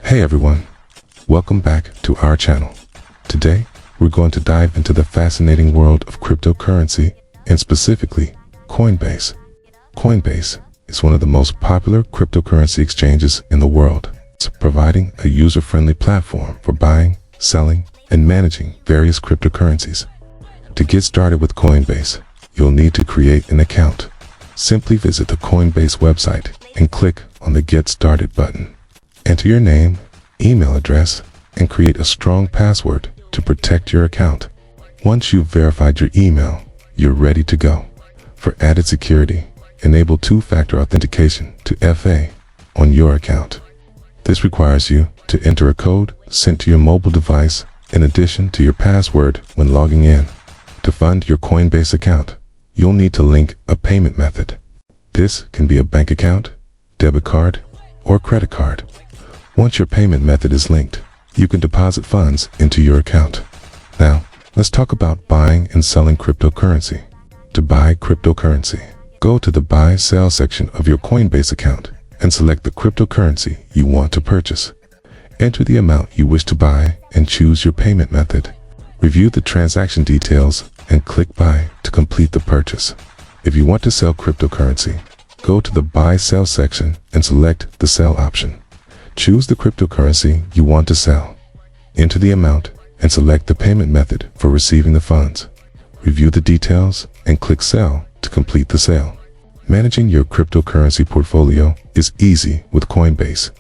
Hey everyone, welcome back to our channel. Today, we're going to dive into the fascinating world of cryptocurrency and specifically Coinbase. Coinbase is one of the most popular cryptocurrency exchanges in the world, providing a user-friendly platform for buying, selling, and managing various cryptocurrencies. To get started with Coinbase, you'll need to create an account. Simply visit the Coinbase website and click on the Get Started button. Enter your name, email address, and create a strong password to protect your account. Once you've verified your email, you're ready to go. For added security, enable two-factor authentication to FA on your account. This requires you to enter a code sent to your mobile device in addition to your password when logging in. To fund your Coinbase account, you'll need to link a payment method. This can be a bank account, debit card, or credit card. Once your payment method is linked, you can deposit funds into your account. Now, let's talk about buying and selling cryptocurrency. To buy cryptocurrency, go to the Buy/Sell section of your Coinbase account and select the cryptocurrency you want to purchase. Enter the amount you wish to buy and choose your payment method. Review the transaction details and click Buy to complete the purchase. If you want to sell cryptocurrency, go to the Buy/Sell section and select the Sell option. Choose the cryptocurrency you want to sell. Enter the amount and select the payment method for receiving the funds. Review the details and click Sell to complete the sale. Managing your cryptocurrency portfolio is easy with Coinbase.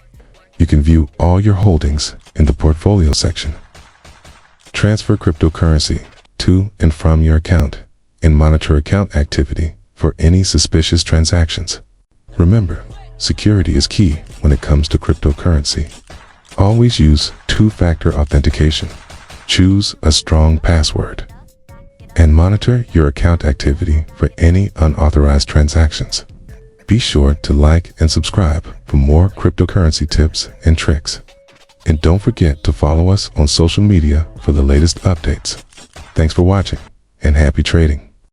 You can view all your holdings in the Portfolio section. Transfer cryptocurrency to and from your account and monitor account activity for any suspicious transactions. Remember, security is key when it comes to cryptocurrency. Always use two-factor authentication. Choose a strong password. And monitor your account activity for any unauthorized transactions. Be sure to like and subscribe for more cryptocurrency tips and tricks. And don't forget to follow us on social media for the latest updates. Thanks for watching and happy trading.